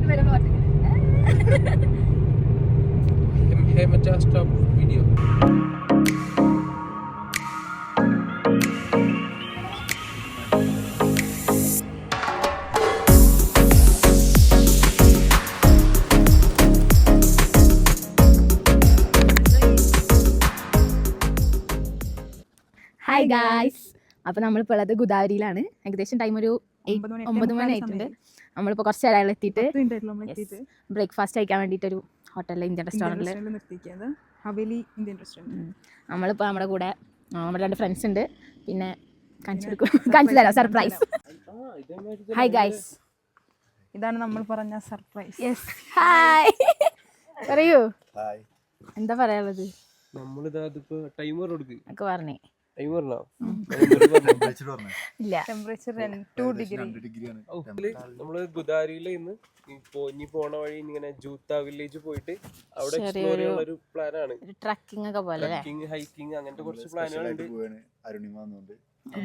Stop video. Hi guys, അപ്പോൾ നമ്മളിപ്പോൾ ഉള്ളത് ഗോദാവരിയിലാണ്. ഏകദേശം ടൈം ഒരു 9 മണി ആയിട്ടുണ്ട്. നമ്മളിപ്പോൾ കുറച്ച് നേരം എത്തിയിട്ട് ബ്രേക്ക്ഫാസ്റ്റ് കഴിക്കാൻ വേണ്ടിയിട്ടൊരു ഹോട്ടലിൽ ഇന്ത്യൻ റെസ്റ്റോറൻറ്റിൽ നമ്മളിപ്പോൾ നമ്മുടെ കൂടെ നമ്മുടെ 2 ഫ്രണ്ട്സ് ഉണ്ട്. പിന്നെ കാണിച്ചു തരാം സർപ്രൈസ്. ഹായ് ഗായ്സ്, ഇതാണ് നമ്മൾ പറഞ്ഞ സർപ്രൈസ്. യെസ്, ഹായ് പറയൂ, എന്താ പറയാനുള്ളത്? നമ്മളിതാ ടൈമർ കൊടുക്ക് ഒക്കെ പറഞ്ഞേ. Temperature 2 degree. നമ്മള് ഗുദാരിയില് ഇന്ന് ഇനി പോണ വഴി ഇങ്ങനെ ജൂത്ത വില്ലേജ് പോയിട്ട് അവിടെ എക്സ്പ്ലോർ ചെയ്യാനുള്ള ഒരു പ്ലാനാണ്. ട്രക്കിംഗ് ഒക്കെ പോലെ, ഹൈക്കിംഗ് അങ്ങനത്തെ കുറച്ച് പ്ലാനുകളുണ്ട്.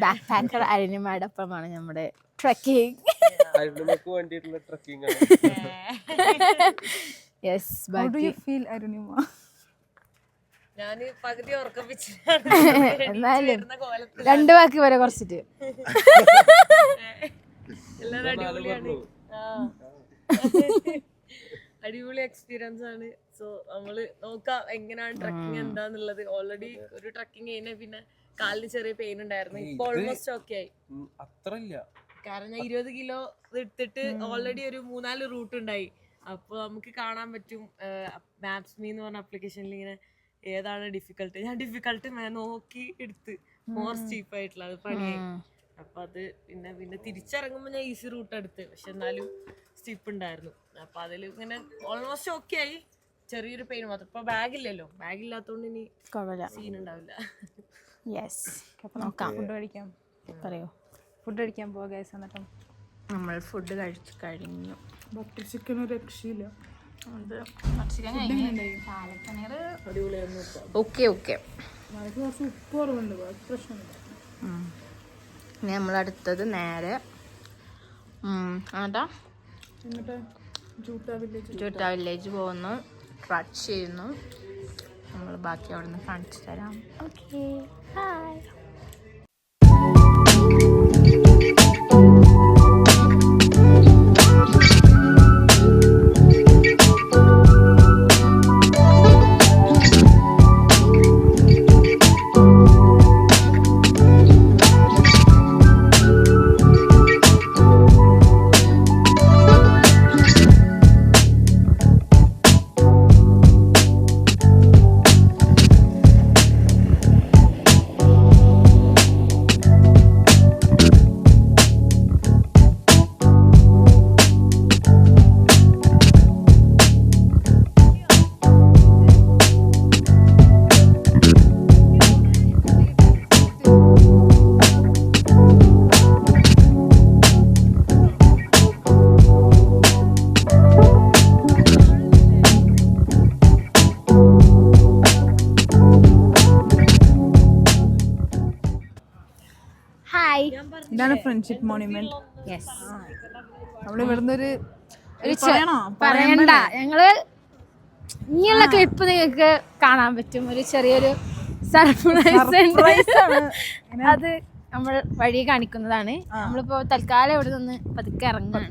ബാക്ക് പാക്കർ അരുണിമയുടെ ഒപ്പമാണ് നമ്മുടെ ട്രക്കിംഗ്. അരുണിമക്ക് വേണ്ടിയിട്ടുള്ള ട്രക്കിംഗ് ആണ്. Yes, how do you feel Arunima? എന്നാലും 2 വാക്ക് വരെ കുറച്ചിട്ട് അടിപൊളി എക്സ്പീരിയൻസ് ആണ്. സോ നമ്മള് നോക്കാം എങ്ങനെയാണ് ട്രക്കിംഗ് എന്താന്നുള്ളത്. ഓൾറെഡി ഒരു ട്രക്കിംഗ് കഴിഞ്ഞ പിന്നെ കാലിന് ചെറിയ പെയിൻ ഉണ്ടായിരുന്നു. ഇപ്പൊ ഓൾമോസ്റ്റ് ഓക്കെ ആയി. അത്ര ഇല്ല, കാരണം 20 കിലോ എടുത്തിട്ട് ഓൾറെഡി ഒരു 3-4 റൂട്ട് ഉണ്ടായി. അപ്പൊ നമുക്ക് കാണാൻ പറ്റും മാപ്സ് മീ എന്ന് പറഞ്ഞ ആപ്ലിക്കേഷനിൽ ഇങ്ങനെ ഏതാണ് ഡിഫിക്കൽട്ട്. ഞാൻ ഡിഫിക്കൽട്ട് നോക്കി എടുത്ത് മോർ സ്റ്റീപ്പ് ആയിട്ടുള്ള അത് പണിയായി. അപ്പൊ അത് പിന്നെ തിരിച്ചിറങ്ങുമ്പോൾ ഞാൻ ഈസി റൂട്ട് എടുത്ത്, പക്ഷെ എന്നാലും സ്റ്റീപ്പ് ഉണ്ടായിരുന്നു. അപ്പൊ അതിൽ ഇങ്ങനെ ഓൾമോസ്റ്റ് ഓക്കെ ആയി. ചെറിയൊരു പെയിൻ മാത്രം. ഇപ്പൊ ബാഗില്ലല്ലോ, ബാഗില്ലാത്തോണ്ട് ഇനി സീൻ ഉണ്ടാവില്ല. ഫുഡ് കഴിക്കാം. പറയൂ, ഫുഡ് കഴിക്കാൻ പോവാ ഗൈസ്. എന്നിട്ട് നമ്മൾ ഫുഡ് കഴിച്ചു കഴിഞ്ഞു. ബട്ടർ ചിക്കൻ ഒരു രക്ഷയില്ല. ഓക്കെ ഓക്കെ, കുറച്ച് ഉപ്പ് കുറവുണ്ട്, പ്രശ്നമില്ല. ഇനി നമ്മളടുത്തത് നേരെ എന്നിട്ട് ജൂട്ട വില്ലേജ് പോകുന്നു, ട്രക്ക് ചെയ്യുന്നു. നമ്മൾ ബാക്കി അവിടെ നിന്ന് കാണിച്ചു തരാം. Okay, hi. ഇതാണ് ഫ്രണ്ട്ഷിപ്പ് മോണുമെന്റ്. യെസ്, നമ്മൾ ഇവിടുന്ന് പറയണ്ട, ഞങ്ങള് ഇനിയുള്ള ക്ലിപ്പ് നിങ്ങൾക്ക് കാണാൻ പറ്റും. ഒരു ചെറിയൊരു സർപ്രൈസ് ആണ് അത് നമ്മൾ വഴി കാണിക്കുന്നതാണ്. നമ്മളിപ്പോ തൽക്കാലം ഇവിടെ നിന്ന് പതുക്കെ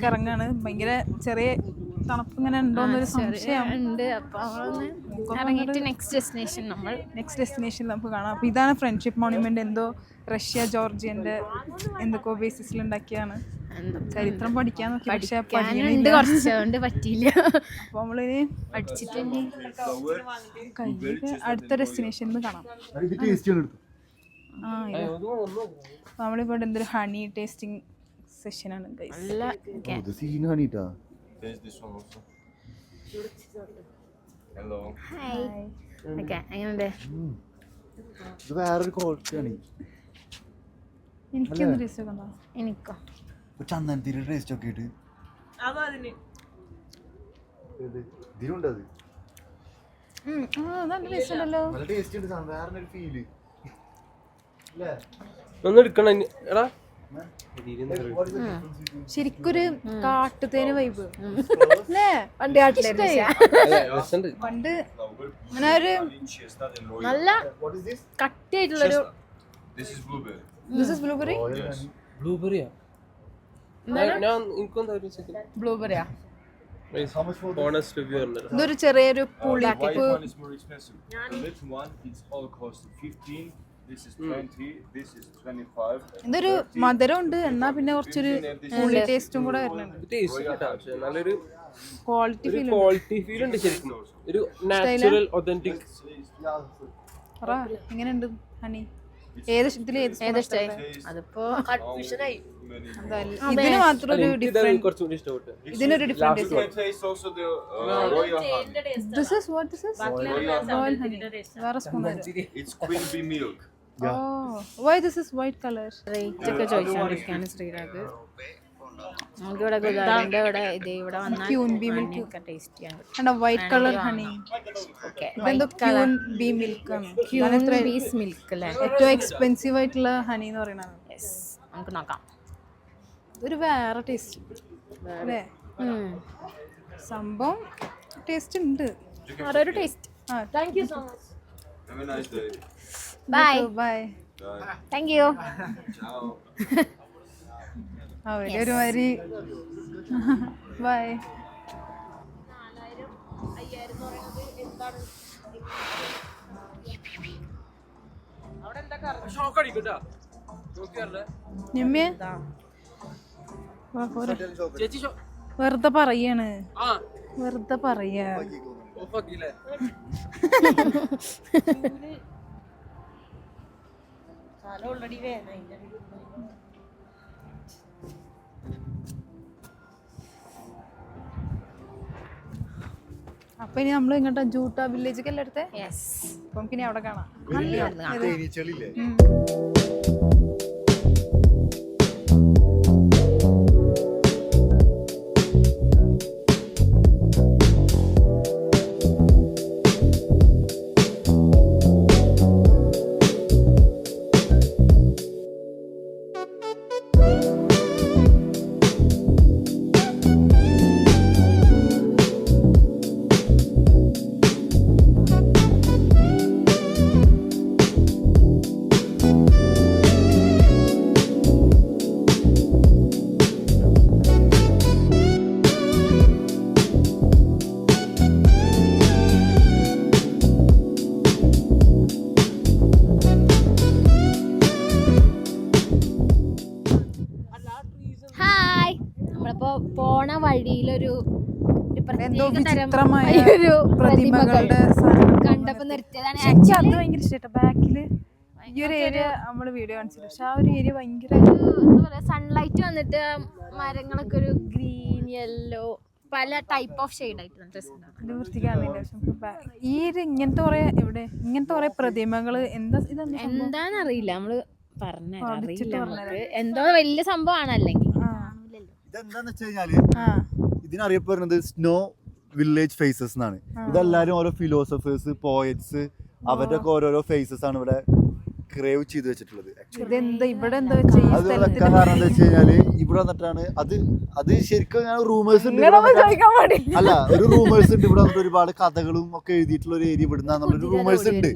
ഇറങ്ങാണ്. ഭയങ്കര ചെറിയ തണുപ്പ് ഇങ്ങനെ ഉണ്ടോന്നൊരു സംശയം ഉണ്ട്. അപ്പൊ നമ്മളൊന്ന് ഇറങ്ങിയിട്ട് നെക്സ്റ്റ് ഡെസ്റ്റിനേഷൻ നമുക്ക് കാണാം. അപ്പൊ ഇതാണ് ഫ്രണ്ട്ഷിപ്പ് മോണുമെന്റ്. എന്തോ റഷ്യ ജോർജിയന്റെ എന്തൊക്കെയോ ബേസിസിൽ ഉണ്ടാക്കിയാണ്. ചരിത്രം പഠിക്കാൻ നോക്കി, പക്ഷെ കുറച്ചുകൊണ്ട് പറ്റിയില്ല. അപ്പൊ നമ്മളിനി പഠിച്ചിട്ട് അടുത്ത ഡെസ്റ്റിനേഷനിൽ കാണാം. നമ്മളിപ്പോ എന്തൊരു ഹണി ടേസ്റ്റിംഗ് സെഷനാണ്. വേറൊരു ക്വാളിറ്റിയാണ്. എനിക്കൊന്ന് ടേസ്റ്റ് ഒക്കെ എനിക്കോ ചന്ദനത്തിരി ടേസ്റ്റ് ഒക്കെ ഇട്ട് ഇതിലുണ്ടത് നല്ല ടേസ്റ്റ് ഉണ്ടല്ലോ. നല്ല ടേസ്റ്റ് ഉണ്ട്. വേറെ ഫീല് ഒന്ന് എടുക്കണം എടാ. ശരിക്കൊരു കാട്ടുതേന് വൈബ് അല്ലേ? പണ്ട് കാട്ടിലായിരുന്നു പണ്ട് അങ്ങനെ ഒരു നല്ല കട്ടിയായിട്ടുള്ളൊരു This is blueberry. This is blueberry. ബ്ലൂബെറിയാ? എനിക്കൊന്നും ബ്ലൂബെറിയാ. ഓണസ്റ്റ് റിവ്യൂ പറഞ്ഞത്. ഇതൊരു ചെറിയൊരു The പുളിപ്പ്. white one is more expensive. The little one, it's all cost 15. This is 20. This is 25. ഇതൊരു മധുരം ഉണ്ട് എന്നാ പിന്നെ കുറച്ചൊരു പുളി ടേസ്റ്റും കൂടെ വരുന്നുണ്ട്. ടേസ്റ്റ് കേട്ടോ, പക്ഷെ നല്ലൊരു ക്വാളിറ്റി ഫീൽ ഉണ്ട്. ക്വാളിറ്റി ഫീൽ ഉണ്ട് ശരിക്കും. ഒരു നാച്ചുറൽ ഒതന്റിക്. എങ്ങനെയുണ്ട് ഹണി? ഏത് ഇതിൽ ഏത് ഇഷ്ടമായി? അതിപ്പോ കൺഫ്യൂഷനായി. ഇതിന് മാത്രം ഒരു ഡിഫറെന്റ്. കുറച്ചുകൂടി ഇഷ്ടപ്പെട്ടു. ഇതിനൊരു different You can taste also the royal honey. This is what this is royal honey. വേറെ spoon. It's queen bee milk. Why this is white colour? Rate ഒക്കെ ചോദിച്ചാണ് ശ്രീരാഗ്. നമുക്കിവിടെ ഗുജറാത്തിന്റെ ഇവിടെ വന്നാൽ ടേസ്റ്റ് ചെയ്യാൻ പറ്റും. കണ്ടോ വൈറ്റ് കളർ ഹണി. ഇതെന്തോ ക്യൂൻ ബീ മിൽക്ക് ആണ്. ബീസ് മിൽക്ക് അല്ലേ? ഏറ്റവും എക്സ്പെൻസീവ് ആയിട്ടുള്ള ഹണി എന്ന് പറയുന്നത്. നമുക്ക് നോക്കാം. ഒരു വേറെ ടേസ്റ്റ് അല്ലേ? സംഭവം ടേസ്റ്റ് ഉണ്ട്. ഓരോരോ taste. Thank you so much. Have a nice day. Bye. Bye. Thank you. അവര് ഒരുമാതിരി ബൈ. നിമ്മിയെ വെറുതെ പറയാണ്. വെറുതെ പറയാ. ഓൾറെഡി വേണം. അപ്പൊ ഇനി നമ്മൾ ഇങ്ങോട്ട് ജൂട്ട വില്ലേജ് അല്ലേ അടുത്തേ? യെസ്. അപ്പൊ നമുക്ക് ഇനി അവിടെ കാണാം. തേനീച്ചകളില്ലേ? ഹായ്. നമ്മളിപ്പോ പോണ വഴിയിലൊരു എന്തോ പ്രത്യേക തരം വിചിത്രമായ ഒരു പ്രതിമകളുടെ കണ്ടപ്പോ നിർത്തിയതാണ്. എനിക്ക് അത് ഭയങ്കര ഇഷ്ടപ്പെട്ടു. ബാക്കില് ഈ ഒരു ഏരിയ നമ്മള് വീഡിയോ കാണിച്ചില്ല, പക്ഷെ ആ ഒരു ഏരിയ ഭയങ്കര എന്താ പറയാ, സൺലൈറ്റ് വന്നിട്ട് മരങ്ങളൊക്കെ ഒരു ഗ്രീൻ യെല്ലോ പല ടൈപ്പ് ഓഫ് ഷെയ്ഡ് ആയിട്ട് ഇത് വൃത്തിക്കാണില്ല. പക്ഷെ നമുക്ക് ഈ ഒരു ഇങ്ങനത്തെ കുറെ എവിടെ ഇങ്ങനത്തെ കുറെ പ്രതിമകള് എന്താ ഇതെന്താ എന്താന്നറിയില്ല. നമ്മള് പറഞ്ഞറിയില്ല. നമുക്ക് എന്തോ വലിയ സംഭവമാണ്. അല്ലെങ്കിൽ ഇതെന്താന്ന് വെച്ച് കഴിഞ്ഞാല് ഇതിനറിയപ്പെടുന്നത് സ്നോ വില്ലേജ് ഫേസസ് എന്നാണ്. ഇതെല്ലാരും ഓരോ ഫിലോസഫേഴ്സ്, പോയറ്റ്സ്, അവരുടെ ഒക്കെ ഓരോരോ ഫേസസ് ആണ് ഇവിടെ ക്രേവ് ചെയ്ത് വെച്ചിട്ടുള്ളത്. ഇതെന്താ ഇവിടെ എന്താ അത് വെക്കാൻ കാരണം എന്താ വെച്ച് കഴിഞ്ഞാല് ഇവിടെ വന്നിട്ടാണ് അത് ശരിക്കും റൂമേഴ്സ് ഉണ്ട്. അല്ല, ഒരു റൂമേഴ്സ് ഉണ്ട് ഇവിടെ വന്നിട്ട് ഒരുപാട് കഥകളും ഒക്കെ എഴുതിയിട്ടുള്ള ഒരു ഏരിയ ഇവിടുന്നൊരു റൂമേഴ്സ് ഉണ്ട്.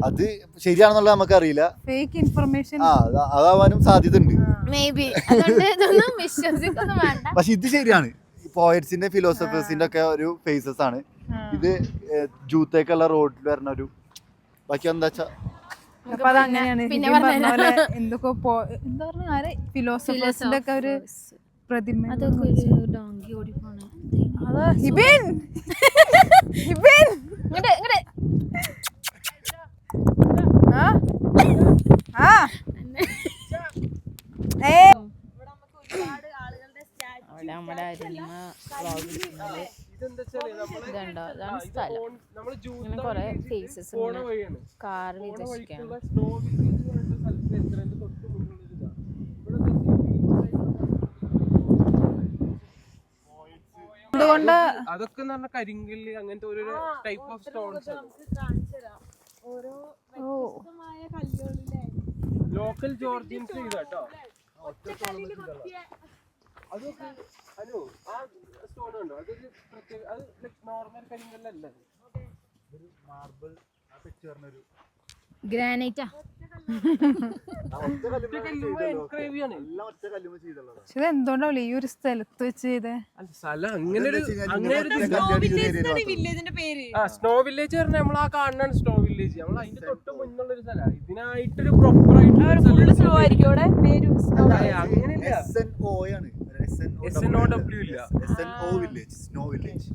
അത് ശരിയാണെന്നുള്ള നമുക്കറിയില്ല. ഫേക്ക് ഇൻഫർമേഷൻ അതാവാനും സാധ്യത ഉണ്ട്. പക്ഷെ ഇത് ശരിയാണ്. പോയറ്റ്സിന്റെ ഫിലോസഫേഴ്സിന്റെ ഒക്കെ ഒരു ഫേസസ് ആണ് ഇത്. ജൂത്തേക്കുള്ള റോഡിൽ വരുന്ന ഒരു ബാക്കി എന്താ വെച്ചാ അപ്പൊ അത് അങ്ങനെയാണ്. എന്തൊക്കെ എന്താ പറഞ്ഞ ഫിലോസഫേഴ്സിന്റെ ഒക്കെ ഒരു പ്രതിമ. നമ്മുടെ അരുമ ഇതുണ്ടോ, ഇതാണ് സ്ഥലം. ഇങ്ങനെ കൊറേ ഫേസസ് കാറിൽ അതുകൊണ്ട് അതൊക്കെ കരിങ്കല്ല് അങ്ങനത്തെ ഒരു type of stones local Georgians ചെയ്താട്ടോ. അതൊക്കെ അനു ആ സ്റ്റോൺ ഉണ്ടോ അതൊരു പ്രത്യേക അത് നോർമൽ കരിങ്കല്ലല്ല മാർബിൾ ആ പിക്ചറിനൊരു ഗ്രാനൈറ്റാ. പക്ഷെ ഇത് എന്തുകൊണ്ടാവില്ല ഈ ഒരു സ്ഥലത്ത് വെച്ച് ചെയ്തേ? സ്ഥലം അങ്ങനെ ഒരു വില്ലേജിന്റെ പേര് സ്നോ വില്ലേജ് പറഞ്ഞാൽ നമ്മൾ ആ കാണുന്ന സ്നോ വില്ലേജ് നമ്മൾ അതിന്റെ തൊട്ട് മുന്നുള്ള ഒരു സ്ഥലമാണ് ഇതിനായിട്ടൊരു പ്രോപ്പർ ആയിട്ട് സ്നോ ആയിരിക്കും അവിടെ പേര് അങ്ങനെയില്ല SNO ആണ് SNOW ഇല്ല SNO വില്ലേജ് സ്നോ വില്ലേജ്.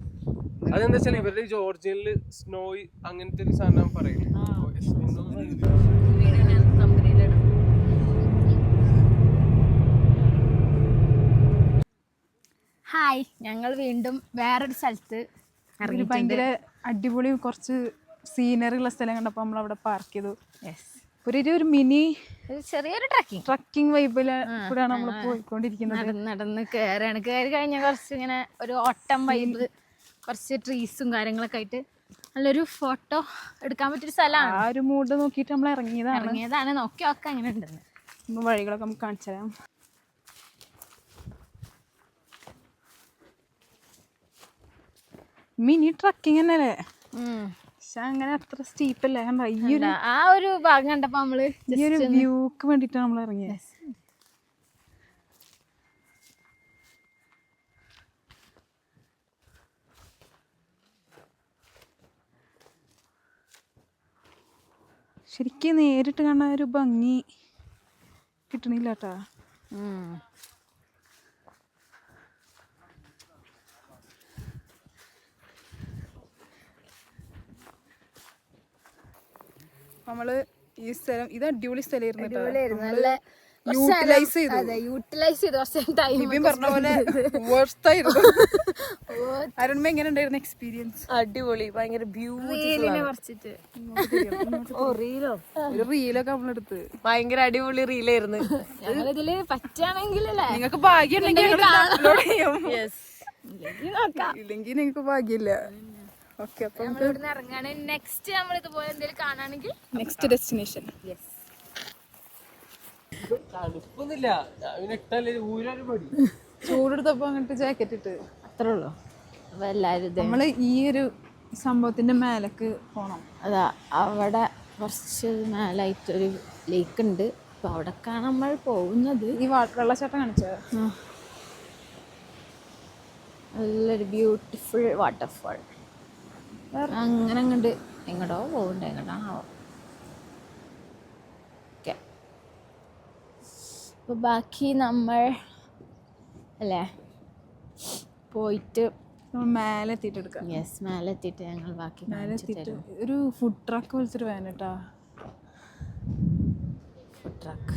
അതെന്താ വെച്ചാൽ ഇവരുടെ ജോർജിയനില് സ്നോ അങ്ങനത്തെ ഒരു സാധനം പറയില്ലേ ഹായ്, ഞങ്ങൾ വീണ്ടും വേറൊരു സ്ഥലത്ത് ഇതിന് ഭയങ്കര അടിപൊളി കുറച്ച് സീനറി ഉള്ള സ്ഥലം കണ്ടപ്പോൾ നമ്മൾ അവിടെ പാർക്ക് ചെയ്തു. ഒരു മിനി ചെറിയൊരു ട്രക്കിംഗ് വൈബില് കൂടെയാണ് നമ്മൾ പോയിക്കൊണ്ടിരിക്കുന്നത്. നടന്ന് കയറി കഴിഞ്ഞാൽ കുറച്ച് ഇങ്ങനെ ഒരു ഓട്ടം വൈബ്, കുറച്ച് ട്രീസും കാര്യങ്ങളൊക്കെ ആയിട്ട് നല്ലൊരു ഫോട്ടോ എടുക്കാൻ പറ്റിയൊരു സ്ഥലമാണ്. ആ ഒരു മൂഡ് നോക്കിയിട്ട് നമ്മൾ ഇറങ്ങിയതാണ്. നോക്കി നോക്കാം അങ്ങനെ ഉണ്ടെന്ന്. വഴികളൊക്കെ നമുക്ക് കാണിച്ചു തരാം. മിനി ട്രക്കിംഗ് തന്നെയല്ലേ, പക്ഷെ അങ്ങനെ അത്ര സ്റ്റീപ്പ് അല്ലേ. ആ ഒരു ഭാഗം കണ്ടപ്പോ നമ്മള് ഈ ഒരു വ്യൂക്ക് വേണ്ടിട്ടാണ് നമ്മൾ ഇറങ്ങിയത്. ശരിക്കും നേരിട്ട് കാണാൻ ഒരു ഭംഗി കിട്ടണില്ല കേട്ടാ. നമ്മള് ഈ സ്ഥലം ഇത് അടിപൊളി സ്ഥലമായിരുന്നു. യൂട്ടിലൈസ് ചെയ്തു. പറഞ്ഞ പോലെ അരുൺമ എങ്ങനെ ഉണ്ടായിരുന്നു എക്സ്പീരിയൻസ്? അടിപൊളി, ഭയങ്കര ഒരു റീലൊക്കെ നമ്മളെടുത്ത് ഭയങ്കര അടിപൊളി റീലായിരുന്നു. ഇതില് പറ്റുകയാണെങ്കിലല്ലേ, നിങ്ങൾക്ക് ഭാഗ്യം ഉണ്ടെങ്കിൽ ഇല്ലെങ്കിൽ നിങ്ങൾക്ക് ഭാഗ്യമില്ല. ഓക്കെ, അപ്പൊ ഇവിടുന്ന് ഇറങ്ങാണ്. നെക്സ്റ്റ് നമ്മൾ ഇതുപോലെ എന്തെങ്കിലും കാണാണെങ്കിൽ നെക്സ്റ്റ് ഡെസ്റ്റിനേഷൻ. തണുപ്പൊന്നുമില്ല, ഊരൊരു പടി ചൂടെടുത്തപ്പോ അങ്ങോട്ട് ജാക്കറ്റ് ഇട്ട് അത്രേ ഉള്ളൂ. അപ്പൊ എല്ലാരും നമ്മള് ഈ ഒരു സംഭവത്തിന്റെ മേലേക്ക് പോണം. അതാ അവിടെ കുറച്ച് മേലായിട്ടൊരു ലേക്ക് ഉണ്ട്. അപ്പൊ അവിടേക്കാണ് നമ്മൾ പോകുന്നത്. ഈ വെള്ളച്ചാട്ടം കാണിച്ചോ? നല്ലൊരു ബ്യൂട്ടിഫുൾ വാട്ടർഫാൾ. അങ്ങനെ അങ്ങോട്ട് എങ്ങോട്ടോ പോകുന്നുണ്ട്, എങ്ങോട്ടാണോ. ഓക്കെ, അപ്പോൾ ബാക്കി നമ്മൾ അല്ലേ പോയിട്ട് മേലെ എത്തിയിട്ട് എടുക്കാം. യെസ്, മേലെ എത്തിയിട്ട് ഞങ്ങൾ ബാക്കി മേലെ എത്തിയിട്ട് ഒരു ഫുഡ് ട്രക്ക് വിളിച്ചിട്ട് വേണം കേട്ടാ. ഫുഡ് ട്രക്ക്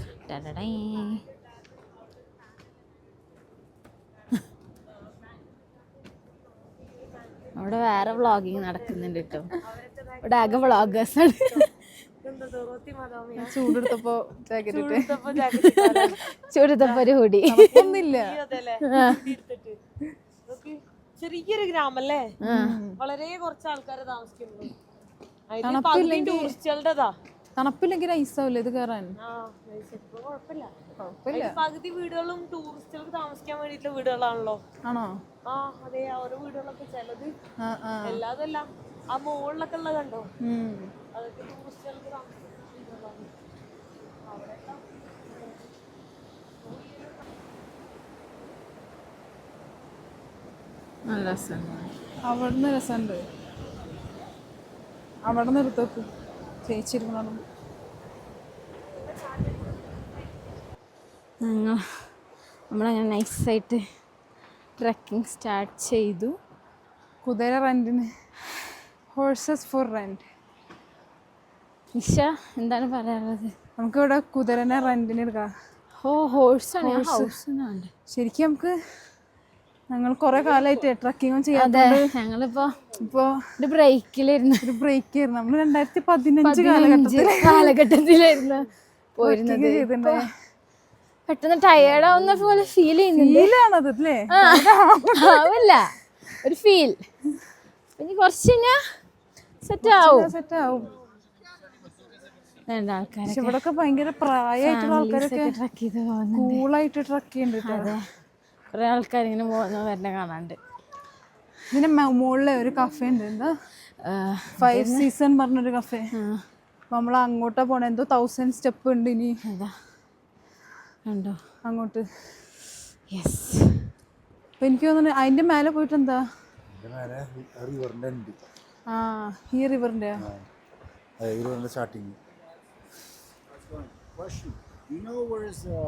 അവിടെ വേറെ വ്ളോഗിങ് നടക്കുന്നുണ്ട് കേട്ടോ. ഇവിടെ ആകെ വ്ളോഗേഴ്സാണ്. ചൂടെടുത്തപ്പോ ജാക്കറ്റ് ഇട്ട് ചൂടെടുത്തപ്പോ ഒരു ഹുഡി ഒന്നില്ല. ചെറിയൊരു ഗ്രാമല്ലേ, വളരെ കുറച്ച് ആൾക്കാരെ താമസിക്കുന്നു. ടൂറിസ്റ്റുകളുടെതാ. തണുപ്പില്ലെങ്കിൽ ഐസാവില്ല ഇത് കയറാൻ. പകുതി വീടുകളും ടൂറിസ്റ്റുകൾക്ക് താമസിക്കാൻ വേണ്ടിട്ടുള്ള വീടുകളാണല്ലോ. ആണോ? ആ അതെ, ഓരോ വീടുകളൊക്കെ ചിലത് എല്ലാതല്ല ആ മുകളിലൊക്കെ ഉള്ള കണ്ടോ, അതൊക്കെ ടൂറിസ്റ്റുകൾക്ക് താമസിക്കുന്ന വീടുകളാണ്. നല്ല രസമാണ്. അവിടുന്ന് രസമുണ്ട്. അവിടെ നിർത്തോക്ക് ചേച്ചിരുന്നാണ്. നമ്മളങ്ങനെ നൈസായിട്ട് ട്രക്കിംഗ് സ്റ്റാർട്ട് ചെയ്തു. കുതിര റെന്റിന്, ഹോഴ്സസ് ഫോർ റെന്റ്. നിഷ എന്താണ് പറയാനുള്ളത്? നമുക്കിവിടെ കുതിരനെ റെന്റിന് എടുക്കാം. ഹോഴ്സാണ്. ശരിക്കും നമുക്ക് ഞങ്ങൾ കുറെ കാലമായിട്ട് ട്രക്കിങ്ങും ചെയ്യാതെ ഞങ്ങളിപ്പോ ഒരു ബ്രേക്കിലായിരുന്നു. നമ്മൾ 2015 കാലഘട്ടത്തിലായിരുന്നു പോയിരുന്നത്. പെട്ടെന്ന് ടയേർഡാവുന്ന പോലെ ഫീൽ ചെയ്യുന്നുണ്ട്. ആവില്ല, ഒരു ഫീൽ. ഇനി കുറച്ച് കഴിഞ്ഞാ സെറ്റ് ആവും. ആൾക്കാരൊക്കെ പക്ഷെ ഇവിടെ ഒക്കെ ഭയങ്കര പ്രായമായിട്ടുള്ള ആൾക്കാരൊക്കെ ട്രക്ക് ചെയ്ത് പോകുന്നു. കൂളായിട്ട് ട്രക്ക് ചെയ്യുന്നുണ്ട് കേട്ടോ. അതെ, കുറെ ആൾക്കാർ ഇങ്ങനെ പോകുന്ന വരുന്ന കാണാണ്ട്. ഇതിന്റെ മുകളിലെ ഒരു കഫേ ഉണ്ട്, എന്താ 5 സീസൺ പറഞ്ഞൊരു കഫേ. നമ്മൾ അങ്ങോട്ടാ പോണേ, എന്തോ 1000 സ്റ്റെപ്പ് ഉണ്ട് ഇനി കണ്ടോ അങ്ങോട്ട്. യെസ്. അപ്പൊ എനിക്ക് തോന്നുന്നു അതിന്റെ മേലെ പോയിട്ട് എന്താ റിവറിന്റെ ഉണ്ട്, ആ ഈ റിവറിന്റെ റിവറിന്റെ starting. You know where is the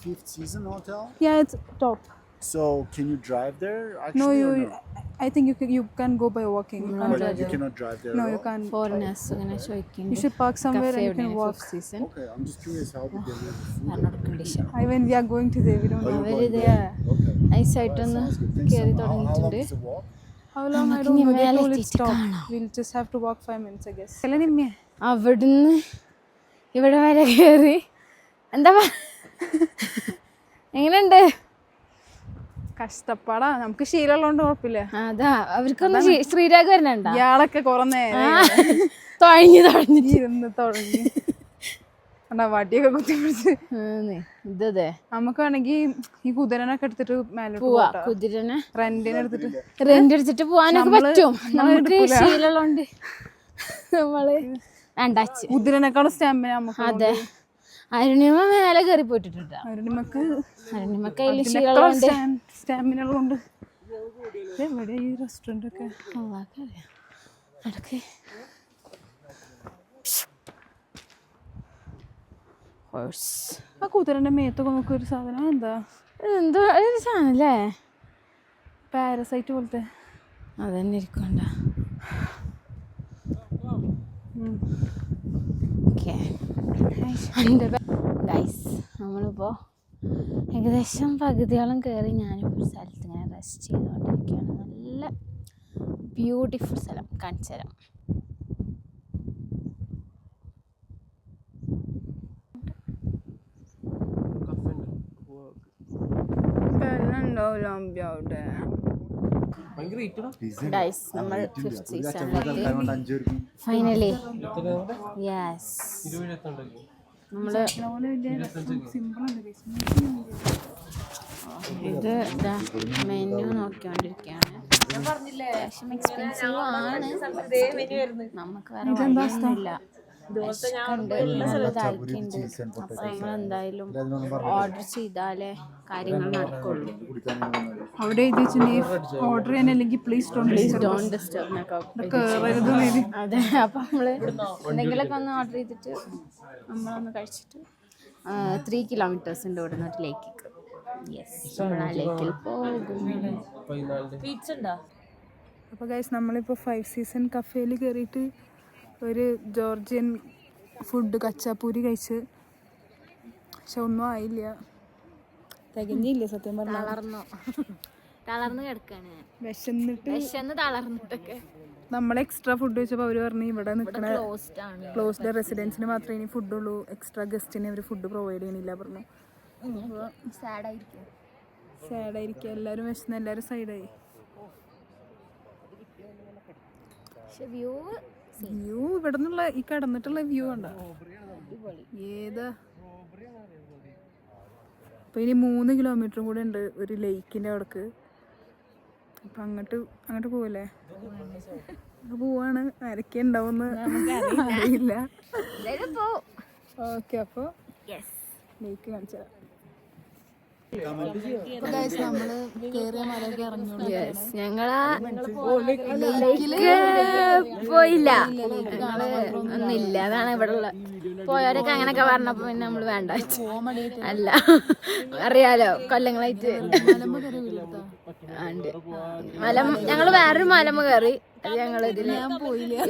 5th Season Hotel? Yeah, it's top. So can you drive there? Actually, No, or no? I think you can go by walking. You can't But drive you there. cannot drive there. No, at you all? can't. Foreigners ഇങ്ങനെ You ചോദിക്കുന്നുണ്ട്. should park somewhere and you can walk. Season Okay, I'm just curious how big they live. Condition When we are going to there, we don't know. അവരിത് Okay. നൈസായിട്ടൊന്ന് കയറി How long തുടങ്ങിയിട്ടുണ്ട്. is the walk? How long? I don't know. They told it stop. We'll just have to walk 5 minutes, I guess. Selenium. അവിടുന്ന് ഇവിടെ വരെ കയറി എന്താ എങ്ങനെയുണ്ട്? കഷ്ടപ്പാടാ, നമുക്ക് ശീലമുള്ളതുകൊണ്ട് കുഴപ്പമില്ല. അതാ അവർക്കൊന്നും ശ്രീരാഗ് വരണണ്ട. ഇയാളൊക്കെ കുറെ നേരം തുഴഞ്ഞു ഇരുന്ന് തുടങ്ങി വടിയൊക്കെ കുത്തിപ്പിടിച്ച്. ഇതേ നമുക്ക് വേണമെങ്കിൽ ഈ കുതിരനൊക്കെ എടുത്തിട്ട് മേലെ പോവാ. കുതിരനെ റെന്റിന് എടുത്തിട്ട് റെന്റ് എടുത്തിട്ട് പോവാനൊക്കെ പറ്റും. നമുക്ക് ശീലമുള്ളതുകൊണ്ട് നമ്മള് വേണ്ടാച്ച്. കുതിരനേക്കാളും സ്റ്റാമിന നമുക്ക്. അതെ, അരുണിമ മേലെ കയറി പോയിട്ടുണ്ട്. അരുണിമക്ക് അതിൽ ശീലമുണ്ട്. സ്റ്റാമിന ഉള്ളതുകൊണ്ട്. എവിടെ ഈ റെസ്റ്റോറന്റ് ഒക്കെ നടക്ക്. ആ കുതിരന്റെ മേത്തൊക്കെ നോക്കി ഒരു സാധനം എന്താ എന്തോ ഒരു സാധനല്ലേ, പാരസൈറ്റ് പോലത്തെ. അതന്നെ ഇരിക്കണ്ട. നമ്മളിപ്പോൾ ഏകദേശം പകുതിയോളം കയറി. ഞാനിപ്പോൾ ഒരു സ്ഥലത്ത് ഇങ്ങനെ റെസ്റ്റ് ചെയ്തുകൊണ്ടിരിക്കുകയാണ്. നല്ല ബ്യൂട്ടിഫുൾ സ്ഥലം, കാണിച്ചു തരാം. ഗൈസ്, നമ്മൾ 5th സീസണിലെത്തി ഫൈനലി. യെസ്, നമ്മള് ഇത് മെനു നോക്കിക്കൊണ്ടിരിക്കുകയാണ്. അത്യാവശ്യം എക്സ്പെൻസീവ് ആണ്. നമുക്ക് വേറെ വഴിയൊന്നുമില്ല. നല്ല താല്പര്യമുണ്ട്. അപ്പൊ നമ്മൾ എന്തായാലും ഓർഡർ ചെയ്താലേ കാര്യങ്ങൾ നടക്കുള്ളൂ. അവിടെ ഓർഡർ ചെയ്യാൻ അല്ലെങ്കിൽ പ്ലീസ് ഡോണ്ട് ഡിസ്റ്റർബ്. അതെ, അപ്പൊ നമ്മള് എന്തെങ്കിലുമൊക്കെ ഒന്ന് ഓർഡർ ചെയ്തിട്ട് നമ്മളൊന്ന് കഴിച്ചിട്ട് 3 കിലോമീറ്റേഴ്സ് ഉണ്ട് ഇവിടെ നിന്ന് ലേക്കിക്ക്. യെസ്, നമ്മൾ ആ ലേക്കിൽ പോകും. അപ്പോൾ ഗൈസ്, നമ്മളിപ്പോൾ 5 സീസൺ കഫേയിൽ കയറിയിട്ട് ഒരു ജോർജിയൻ ഫുഡ് കച്ചാപ്പൂരി കഴിച്ച്. പക്ഷെ ഒന്നും ആയില്ല, തികഞ്ഞില്ല സത്യം പറഞ്ഞാൽ. തളർന്ന് കിടക്കാണ്, വിശന്നിട്ട് തളർന്നിട്ടൊക്കെ. നമ്മൾ എക്സ്ട്രാ ഫുഡ് വെച്ചപ്പോൾ അവർ പറഞ്ഞു ഇവിടെ നിൽക്കണ ക്ലോസ്ഡ് റെസിഡൻസിന് മാത്രമേ ഇനി ഫുഡുള്ളൂ, എക്സ്ട്രാ ഗസ്റ്റിന് അവർ ഫുഡ് പ്രൊവൈഡ് ചെയ്യണില്ല പറഞ്ഞു. സാഡായിരിക്കുക, എല്ലാവരും വിശന്ന് എല്ലാവരും സൈഡായി. വ്യൂ ഇവിടെ നിന്നുള്ള ഈ കടന്നിട്ടുള്ള വ്യൂ കണ്ട ഏതാ. അപ്പൊ ഇനി 3 കിലോമീറ്ററും കൂടെ ഉണ്ട് ഒരു ലേക്കിന്റെ അവിടക്ക്. അപ്പൊ അങ്ങോട്ട് പോവല്ലേ, പോവാണ്. ആരൊക്കെ ഉണ്ടാവുമെന്ന് അറിയില്ല. ഓക്കെ, അപ്പൊ ലേക്ക് കാണിച്ചു തരാം. ഞങ്ങളാ പോയില്ല, ഞങ്ങള് ഒന്നുമില്ല. അതാണ് ഇവിടെ ഉള്ള പോയവരൊക്കെ അങ്ങനെയൊക്കെ പറഞ്ഞപ്പോ പിന്നെ നമ്മള് വേണ്ട. അല്ല, അറിയാലോ കൊല്ലങ്ങളായിട്ട് ഞങ്ങള് വേറൊരു മലമ കയറി. അത് ഞങ്ങള്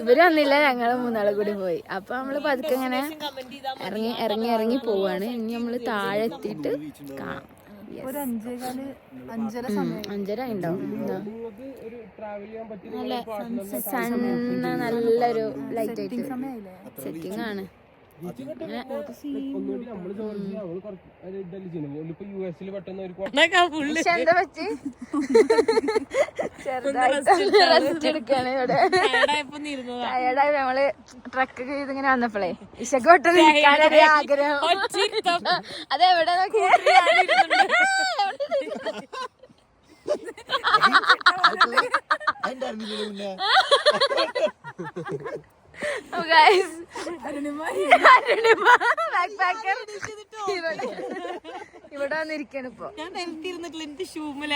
ഇവര് വന്നില്ല, ഞങ്ങള് 3 കൂടി പോയി. അപ്പൊ നമ്മള് പതുക്കെ ഇങ്ങനെ ഇറങ്ങി പോവാണ്. ഇനി നമ്മള് താഴെ എത്തിയിട്ട് കാണാം. 5:30 ഉണ്ടാവും. നല്ലൊരു ലൈറ്റ് ആയിട്ട് സെറ്റിംഗ് ആണ്. ചെറുതായിട്ട് റെസ്റ്റ് എടുക്കാണ് ഇവിടെ. ടയർഡായി നമ്മള് ട്രക്ക് ചെയ്ത് ഇങ്ങനെ വന്നപ്പോഴേ ഇശക്കോട്ട് നിൽക്കാനൊരു ആഗ്രഹം. അതെവിടെ നോക്കിയാ ഇവിടെ വന്നിരിക്കാണ് ഇപ്പൊ. ഞാൻ നിലത്തിരുന്നിട്ടില്ല, എന്റെ ഷൂമല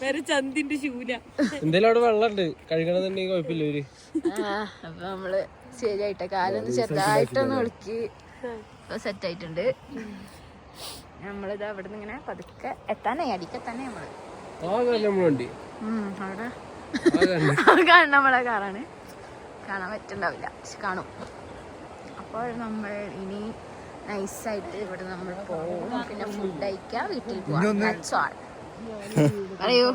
വേറെ ചന്തിന്റെ ഷൂല. എന്തായാലും അവിടെ വെള്ളമുണ്ട്, കഴുകണമെന്നുണ്ടെങ്കിൽ കുഴപ്പമില്ല ഒരു. അപ്പൊ നമ്മള് ശരിയായിട്ട് കാലൊന്ന് ചെറുതായിട്ടൊന്ന് ഒളുക്കി സെറ്റ് ആയിട്ടുണ്ട്. നമ്മളിത് അവിടെ നിന്ന് ഇങ്ങനെ പതുക്കെ എത്താനായി, അടിക്കെത്താനേ നമ്മള്. നമ്മളെ വണ്ടി അവിടെ കാണുന്ന നമ്മളെ കാറാണ്. കാണാൻ പറ്റുണ്ടാവില്ല, പക്ഷെ കാണും. അപ്പോൾ നമ്മൾ ഇനി നൈസായിട്ട് ഇവിടെ നമ്മൾ പോകും, പിന്നെ ഫുഡ് കഴിക്കാം, വീട്ടിൽ പോവാം. പറയൂ.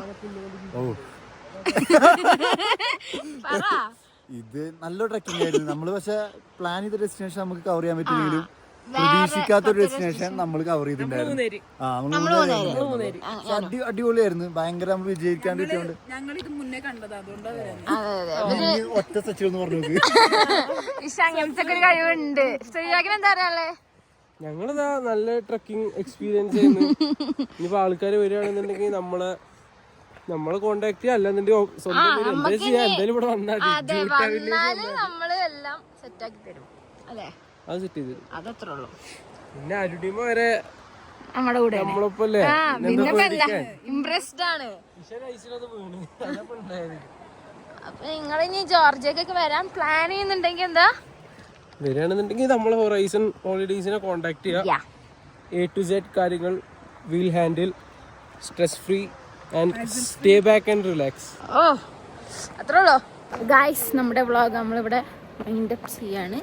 ഇത് നല്ല ട്രക്കിംഗ് ആയിരുന്നു. നമ്മള് പക്ഷെ പ്ലാൻ ചെയ്ത ഡെസ്റ്റിനേഷൻ നമുക്ക് കവർ ചെയ്യാൻ പറ്റില്ലെങ്കിലും പ്രതീക്ഷിക്കാത്തൊരു ഡെസ്റ്റിനേഷൻ നമ്മൾ കവർ ചെയ്തിട്ടുണ്ടായിരുന്നു. അടിപൊളിയായിരുന്നു, ഭയങ്കര നമ്മൾ വിജയിക്കാണ്ട് കിട്ടിയോണ്ട്. ഞങ്ങളിത് മുന്നേ കണ്ടത്, അതുകൊണ്ടാണ് ഒറ്റ സച്ചിൻ എന്ന് പറഞ്ഞു അങ്ങനത്തെ ഒരു കഴിവുണ്ട്. ശ്രീരാഗിന് എന്താ പറയാനുള്ളത്? ഞങ്ങളിതാ നല്ല ട്രക്കിംഗ് എക്സ്പീരിയൻസ് ചെയ്യുന്നു. ഇനിയിപ്പോ ആൾക്കാർ വരികയാണെന്നുണ്ടെങ്കിൽ നമ്മളെ കോണ്ടാക്ട് ചെയ്യാം, അല്ലാന്നുണ്ടെങ്കിൽ സ്വന്തം എന്താ ചെയ്യാ, എന്തായാലും ഇവിടെ വന്നാൽ നമ്മള് എല്ലാം സെറ്റ് ആക്കി തരും അല്ലേ? അത് സെറ്റ് ചെയ്ത് തരും. അതത്രേ ഉള്ളൂ. പിന്നെ അരുണിമ വരെ നമ്മുടെ കൂടെ നമ്മളൊപ്പല്ലേ. ഇംപ്രസ്ഡ് ആണ്. അപ്പൊ നിങ്ങൾ ഇനി ജോർജിയക്കൊക്കെ വരാൻ പ്ലാൻ ചെയ്യുന്നുണ്ടെങ്കിൽ എന്താ വരികയാണെന്നുണ്ടെങ്കിൽ നമ്മളെ ഹൊറൈസൺ ഹോളിഡേയ്സിനെ കോണ്ടാക്ട് ചെയ്യാം. A to Z കാര്യങ്ങൾ we'll handle, stress free and stay back and relax. ഓ അത്രേ ഉള്ളൂ ഗായ്സ്. നമ്മുടെ വ്ളോഗ് നമ്മളിവിടെ വൈൻഡ് അപ്പ് ചെയ്യാണ്.